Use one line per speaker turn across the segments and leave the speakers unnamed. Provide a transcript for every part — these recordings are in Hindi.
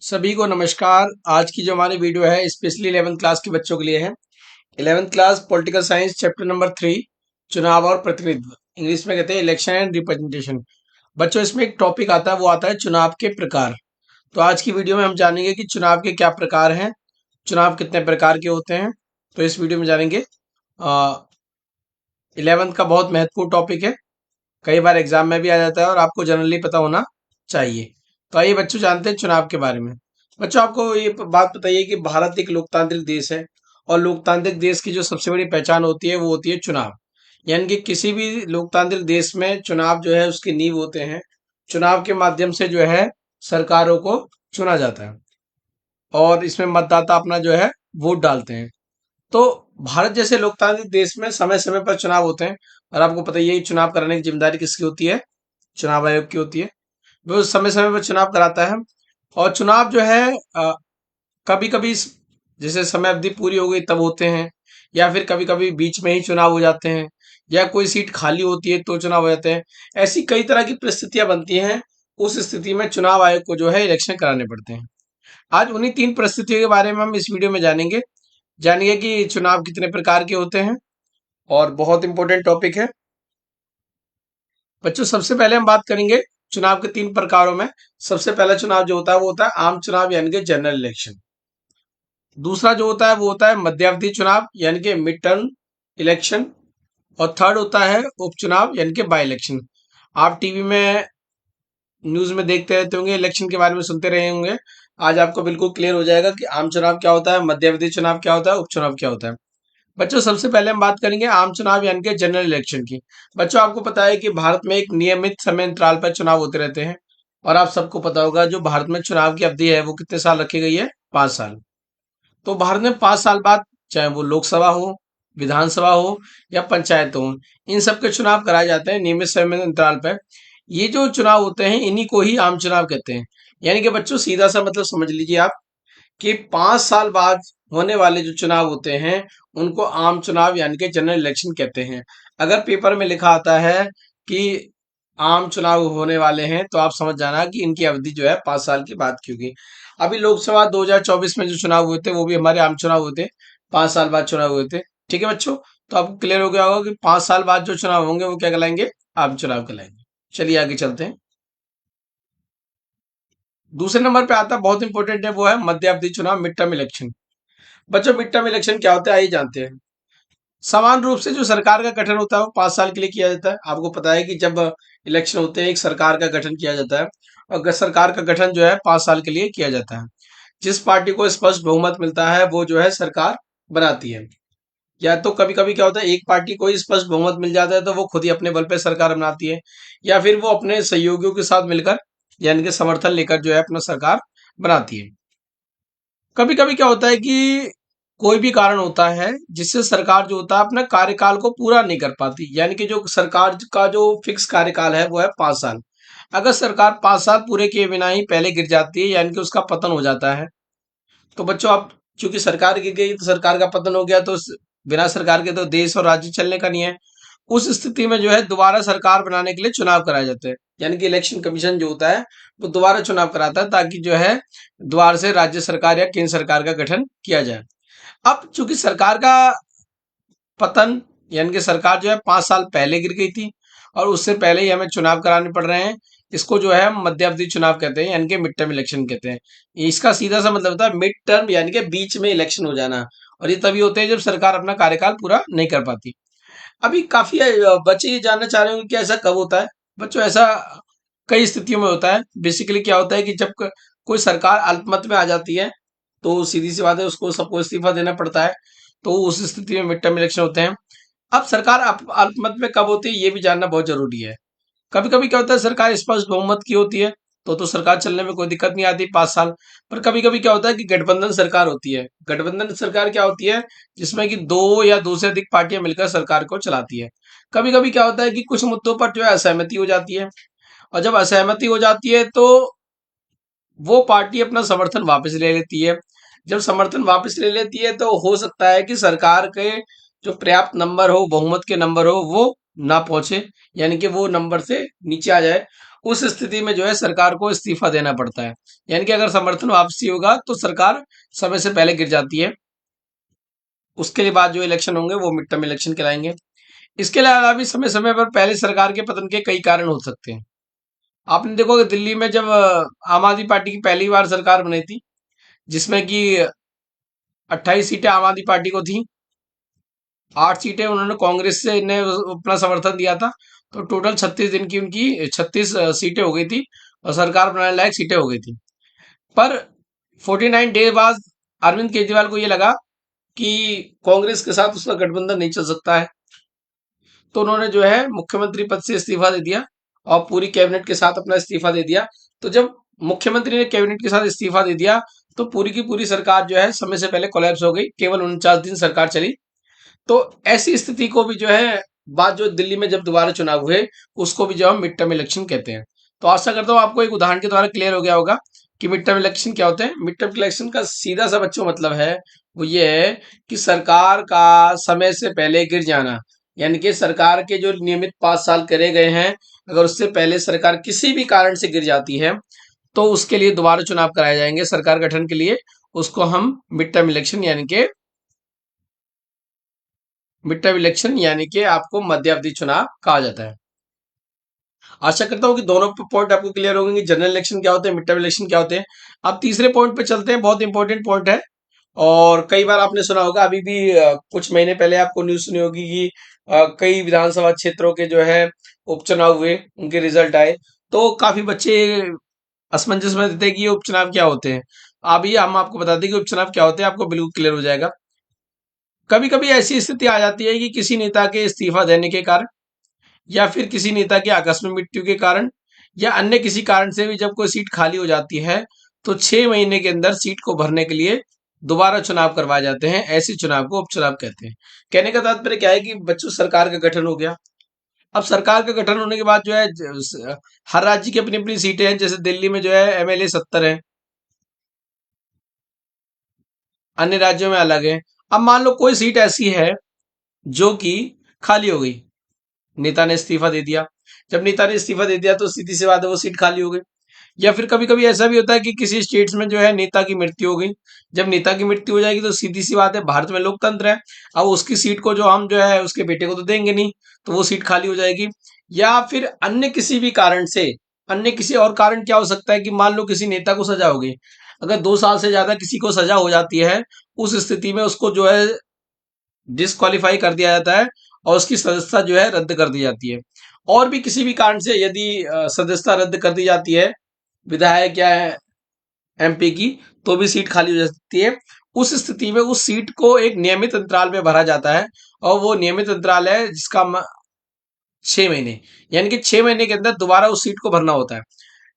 सभी को नमस्कार। आज की जो हमारी वीडियो है स्पेशली 11th क्लास के बच्चों के लिए है। 11th class political science chapter number 3 चुनाव और प्रतिनिधित्व, इंग्लिश में कहते हैं इलेक्शन एंड रिप्रेजेंटेशन। बच्चों, इसमें एक टॉपिक आता है, वो आता है चुनाव के प्रकार। तो आज की वीडियो में हम जानेंगे कि चुनाव के क्या प्रकार हैं, चुनाव कितने प्रकार के होते हैं। तो इस वीडियो में जानेंगे। 11th का बहुत महत्वपूर्ण टॉपिक है, कई बार एग्जाम में भी आ जाता है और आपको जनरली पता होना चाहिए। तो आइए बच्चों जानते हैं चुनाव के बारे में। बच्चों, आपको ये बात बताइए कि भारत एक लोकतांत्रिक देश है और लोकतांत्रिक देश की जो सबसे बड़ी पहचान होती है वो होती है चुनाव। यानी कि किसी भी लोकतांत्रिक देश में चुनाव जो है उसकी नींव होते हैं। चुनाव के माध्यम से जो है सरकारों को चुना जाता है और इसमें मतदाता अपना जो है वोट डालते हैं। तो भारत जैसे लोकतांत्रिक देश में समय समय पर चुनाव होते हैं और आपको पता ही है कि चुनाव कराने की जिम्मेदारी किसकी होती है? चुनाव आयोग की होती है। वो समय समय पर चुनाव कराता है और चुनाव जो है कभी कभी जैसे समय अवधि पूरी हो गई तब होते हैं, या फिर कभी कभी बीच में ही चुनाव हो जाते हैं, या कोई सीट खाली होती है तो चुनाव हो जाते हैं। ऐसी कई तरह की परिस्थितियां बनती हैं। उस स्थिति में चुनाव आयोग को जो है इलेक्शन कराने पड़ते हैं। आज उन्हीं तीन परिस्थितियों के बारे में हम इस वीडियो में जानेंगे। जानिए कि चुनाव कितने प्रकार के होते हैं और बहुत इंपॉर्टेंट टॉपिक है। बच्चों, सबसे पहले हम बात करेंगे चुनाव के तीन प्रकारों में। सबसे पहला चुनाव जो होता है वो होता है आम चुनाव यानी कि जनरल इलेक्शन। दूसरा जो होता है वो होता है मध्यावधि चुनाव यानी कि मिड टर्म इलेक्शन। और थर्ड होता है उपचुनाव यानी कि बाई इलेक्शन। आप टीवी में न्यूज में देखते रहते होंगे, इलेक्शन के बारे में सुनते रहे होंगे। आज आपको बिल्कुल क्लियर हो जाएगा कि आम चुनाव क्या होता है, मध्यावधि चुनाव क्या होता है, उपचुनाव क्या होता है। बच्चों, सबसे पहले हम बात करेंगे आम चुनाव यानी कि जनरल इलेक्शन की। बच्चों, आपको पता है कि भारत में एक नियमित समय अंतराल पर चुनाव होते रहते हैं और आप सबको पता होगा जो भारत में चुनाव की अवधि है वो कितने साल रखी गई है? 5 साल। तो भारत में 5 साल बाद चाहे वो लोकसभा हो, विधानसभा हो या पंचायत हो, इन सब के चुनाव कराए जाते हैं नियमित समय अंतराल पर। ये जो चुनाव होते हैं इन्हीं को ही आम चुनाव कहते हैं। यानी कि बच्चों सीधा सा मतलब समझ लीजिए आप कि 5 साल बाद होने वाले जो चुनाव होते हैं उनको आम चुनाव यानी कि जनरल इलेक्शन कहते हैं। अगर पेपर में लिखा आता है कि आम चुनाव होने वाले हैं तो आप समझ जाना कि इनकी अवधि जो है 5 साल की बात की होगी। अभी लोकसभा 2024 में जो चुनाव हुए थे वो भी हमारे आम चुनाव हुए थे, 5 साल बाद चुनाव हुए थे। ठीक है बच्चों, तो आपको क्लियर हो गया होगा कि 5 साल बाद जो चुनाव होंगे वो क्या कहलाएंगे? आम चुनाव कहलाएंगे। चलिए आगे चलते हैं। दूसरे नंबर पे आता है, बहुत इंपॉर्टेंट है, वो है मध्यावधि चुनाव, मिड टर्म इलेक्शन। बच्चों, मिड टर्म इलेक्शन क्या होता है आइए जानते हैं। समान रूप से जो सरकार का गठन होता है वो 5 साल के लिए किया जाता है। आपको पता है कि जब इलेक्शन होते हैं एक सरकार का गठन किया जाता है और सरकार का गठन जो है 5 साल के लिए किया जाता है। जिस पार्टी को स्पष्ट बहुमत मिलता है वो जो है सरकार बनाती है। या तो कभी कभी क्या होता है, एक पार्टी को ही स्पष्ट बहुमत मिल जाता है तो वो खुद ही अपने बल पे सरकार बनाती है, या फिर वो अपने सहयोगियों के साथ मिलकर यानी कि समर्थन लेकर जो है अपना सरकार बनाती है। कभी कभी क्या होता है कि कोई भी कारण होता है जिससे सरकार जो होता है अपना कार्यकाल को पूरा नहीं कर पाती। यानी कि जो सरकार का जो फिक्स कार्यकाल है वो है 5 साल। अगर सरकार 5 साल पूरे किए बिना ही पहले गिर जाती है यानी कि उसका पतन हो जाता है। तो बच्चों, आप चूंकि सरकार गिर गई तो सरकार का पतन हो गया, तो बिना सरकार के तो देश और राज्य चलने का नहीं है। उस स्थिति में जो है दोबारा सरकार बनाने के लिए चुनाव कराए जाते हैं। यानी कि इलेक्शन कमीशन जो होता है वो दोबारा चुनाव कराता है ताकि जो है दोबारा से राज्य सरकार या केंद्र सरकार का गठन किया जाए। अब चूंकि सरकार का पतन यानी कि सरकार जो है 5 साल पहले गिर गई थी और उससे पहले ही हमें चुनाव कराने पड़ रहे हैं, इसको जो है हम मध्यावधि चुनाव कहते हैं यानी कि मिड टर्म इलेक्शन कहते हैं। इसका सीधा सा मतलब होता है मिड टर्म यानी कि बीच में इलेक्शन हो जाना, और ये तभी होते हैं जब सरकार अपना कार्यकाल पूरा नहीं कर पाती। अभी काफी बच्चे ये जानना चाह रहे होंगे कि ऐसा कब होता है। बच्चों, ऐसा कई स्थितियों में होता है। बेसिकली क्या होता है कि जब कोई सरकार अल्पमत में आ जाती है तो सीधी सी बात है उसको सबको इस्तीफा देना पड़ता है। तो उस स्थिति में मिड टर्म इलेक्शन होते हैं। अब सरकार अल्पमत में कब होती है ये भी जानना बहुत जरूरी है। कभी कभी क्या होता है, सरकार स्पष्ट बहुमत की होती है तो सरकार चलने में कोई दिक्कत नहीं आती 5 साल। पर कभी कभी क्या होता है कि गठबंधन सरकार होती है। गठबंधन सरकार क्या होती है? जिसमें कि दो या दो से अधिक पार्टियां मिलकर सरकार को चलाती है। कभी कभी क्या होता है कि कुछ मुद्दों पर जो है असहमति हो जाती है, और जब असहमति हो जाती है तो वो पार्टी अपना समर्थन वापस ले लेती है। जब समर्थन वापस ले लेती है तो हो सकता है कि सरकार के जो पर्याप्त नंबर हो, बहुमत के नंबर हो, वो ना पहुंचे, यानी कि वो नंबर से नीचे आ जाए। उस स्थिति में जो है सरकार को इस्तीफा देना पड़ता है। यानी कि अगर समर्थन वापसी होगा तो सरकार समय से पहले गिर जाती है। उसके लिए बाद जो इलेक्शन होंगे वो मिड टर्म इलेक्शन कहलाएंगे। इसके अलावा भी समय समय पर पहले सरकार के पतन के कई कारण हो सकते हैं। आपने देखो कि दिल्ली में जब आम आदमी पार्टी की पहली बार सरकार बनी थी, जिसमें कि 28 सीटें आम आदमी पार्टी को थी, 8 सीटें उन्होंने कांग्रेस से ने अपना समर्थन दिया था। तो टोटल 36 दिन की उनकी 36 सीटें हो गई थी और सरकार बनाने लायक सीटें हो गई थी। पर 49 डे बाद अरविंद केजरीवाल को ये लगा कि कांग्रेस के साथ उसका गठबंधन नहीं चल सकता है, तो उन्होंने जो है मुख्यमंत्री पद से इस्तीफा दे दिया और पूरी कैबिनेट के साथ अपना इस्तीफा दे दिया। तो जब मुख्यमंत्री ने कैबिनेट के साथ इस्तीफा दे दिया तो पूरी की पूरी सरकार जो है समय से पहले कोलैप्स हो गई। केवल 49 दिन सरकार चली। तो ऐसी स्थिति को भी जो है बाद जो दिल्ली में जब दोबारा चुनाव हुए उसको भी जो हम मिड टर्म इलेक्शन कहते हैं। तो आशा करता हूँ आपको एक उदाहरण के द्वारा क्लियर हो गया होगा कि मिड टर्म इलेक्शन क्या होते हैं। मिड टर्म इलेक्शन का सीधा सा बच्चों मतलब है वो ये है कि सरकार का समय से पहले गिर जाना। यानी कि सरकार के जो नियमित 5 साल करे गए हैं, अगर उससे पहले सरकार किसी भी कारण से गिर जाती है तो उसके लिए दोबारा चुनाव कराए जाएंगे सरकार गठन के लिए। उसको हम मिड टर्म इलेक्शन यानी कि आपको मध्यावधि चुनाव कहा जाता है। आशा करता हूं कि दोनों पॉइंट आपको क्लियर हो गए कि जनरल इलेक्शन क्या होते हैं, मिड टर्म इलेक्शन क्या होते हैं। अब तीसरे पॉइंट पे चलते हैं, बहुत इंपॉर्टेंट पॉइंट है और कई बार आपने सुना होगा। अभी भी कुछ महीने पहले आपको न्यूज सुनी होगी कि कई विधानसभा क्षेत्रों के जो है उपचुनाव हुए, उनके रिजल्ट आए। तो काफी बच्चे असमंजस में देते हैं कि ये उपचुनाव क्या होते हैं। अभी हम आपको बताते हैं कि उपचुनाव क्या होते हैं, आपको बिल्कुल क्लियर हो जाएगा। कभी कभी ऐसी स्थिति आ जाती है कि किसी नेता के इस्तीफा देने के कारण या फिर किसी नेता की आकस्मिक मृत्यु के कारण या अन्य किसी कारण से भी जब कोई सीट खाली हो जाती है तो 6 महीने के अंदर सीट को भरने के लिए दोबारा चुनाव करवाए जाते हैं। ऐसे चुनाव को उपचुनाव कहते हैं। कहने का तात्पर्य क्या है कि बच्चों सरकार का गठन हो गया। अब सरकार का गठन होने के बाद जो है हर राज्य की अपनी अपनी सीटें हैं। जैसे दिल्ली में जो है एमएलए 70 है, अन्य राज्यों में अलग है। अब मान लो कोई सीट ऐसी है जो कि खाली हो गई, नेता ने इस्तीफा दे दिया। जब नेता ने इस्तीफा दे दिया तो सीधी सी बात है वो सीट खाली हो गई। या फिर कभी कभी ऐसा भी होता है कि किसी स्टेट्स में जो है नेता की मृत्यु हो गई। जब नेता की मृत्यु हो जाएगी तो सीधी सी बात है, भारत में लोकतंत्र है, अब उसकी सीट को जो हम जो है उसके बेटे को तो देंगे नहीं, तो वो सीट खाली हो जाएगी। या फिर अन्य किसी भी कारण से, अन्य किसी और कारण क्या हो सकता है कि मान लो किसी नेता को सजा हो गई। अगर 2 साल से ज्यादा किसी को सजा हो जाती है, उस स्थिति में उसको जो है डिस्क्वालीफाई कर दिया जाता है और उसकी सदस्यता जो है रद्द कर दी जाती है। और भी किसी भी कारण से यदि सदस्यता रद्द कर दी जाती है विधायक या एमपी की, तो भी सीट खाली हो जाती है। उस स्थिति में उस सीट को एक नियमित अंतराल में भरा जाता है और वो नियमित अंतराल है जिसका 6 महीने। यानी कि 6 महीने के अंदर दोबारा उस सीट को भरना होता है।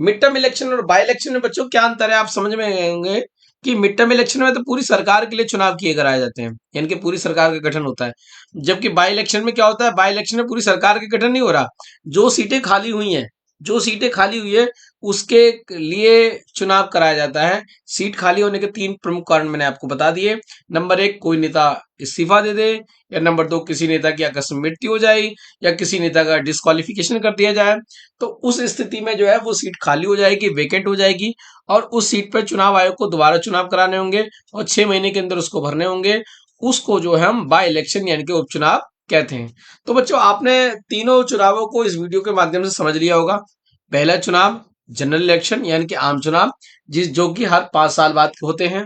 मिड टर्म इलेक्शन और बाई इलेक्शन में बच्चों क्या अंतर है, आप समझ में आएंगे कि मिड टर्म इलेक्शन में तो पूरी सरकार के लिए चुनाव किए कराए जाते हैं, यानी कि पूरी सरकार का गठन होता है। जबकि बाई इलेक्शन में क्या होता है, बाई इलेक्शन में पूरी सरकार का गठन नहीं हो रहा, जो सीटें खाली हुई हैं, जो सीटें खाली हुई है उसके लिए चुनाव कराया जाता है। सीट खाली होने के 3 प्रमुख कारण मैंने आपको बता दिए। नंबर 1, कोई नेता इस्तीफा दे दे, या नंबर 2, किसी नेता की आकस्मिक मृत्यु हो जाए, या किसी नेता का डिस्क्वालिफिकेशन कर दिया जाए। तो उस स्थिति में जो है वो सीट खाली हो जाएगी, वेकेंट हो जाएगी और उस सीट पर चुनाव आयोग को दोबारा चुनाव कराने होंगे और 6 महीने के अंदर उसको भरने होंगे। उसको जो है हम बाय इलेक्शन यानी कि उपचुनाव कहते हैं। तो बच्चों आपने तीनों चुनावों को इस वीडियो के माध्यम से समझ लिया होगा। पहला चुनाव जनरल इलेक्शन यानी कि आम चुनाव, जो कि हर 5 साल बाद होते हैं।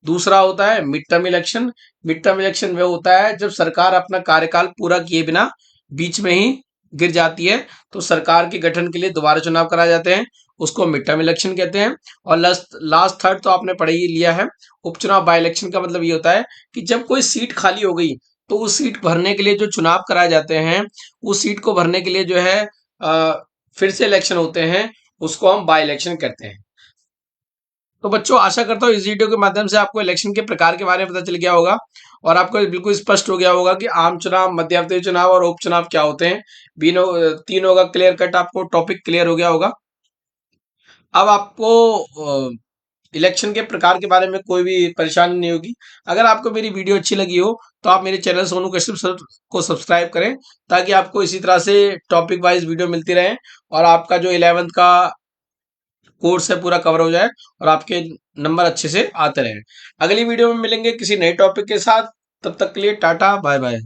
दूसरा होता है mid term election. Mid term election वह होता है जब सरकार अपना कार्यकाल पूरा किए बिना बीच में ही गिर जाती है, तो सरकार के गठन के लिए दोबारा चुनाव कराए जाते हैं, उसको मिड टर्म इलेक्शन कहते हैं। और लास्ट थर्ड तो आपने पढ़ ही लिया है, उपचुनाव। बाय इलेक्शन का मतलब ये होता है कि जब कोई सीट खाली हो गई तो उस सीट भरने के लिए जो चुनाव कराए जाते हैं, उस सीट को भरने के लिए जो है फिर से इलेक्शन होते हैं, उसको हम बाय इलेक्शन कहते हैं। तो बच्चों आशा करता हूँ इस वीडियो के माध्यम से आपको इलेक्शन के प्रकार के बारे में पता चल गया होगा और आपको बिल्कुल स्पष्ट हो गया होगा कि आम चुनाव, मध्यावधि चुनाव और उपचुनाव क्या होते हैं। तीनों का क्लियर कट आपको टॉपिक क्लियर हो गया होगा। अब आपको इलेक्शन के प्रकार के बारे में कोई भी परेशानी नहीं होगी। अगर आपको मेरी वीडियो अच्छी लगी हो तो आप मेरे चैनल सोनू कश्यप सर को सब्सक्राइब करें, ताकि आपको इसी तरह से टॉपिक वाइज वीडियो मिलती रहे और आपका जो 11th का कोर्स है पूरा कवर हो जाए और आपके नंबर अच्छे से आते रहे। अगली वीडियो में मिलेंगे किसी नए टॉपिक के साथ। तब तक के लिए टाटा बाय बाय।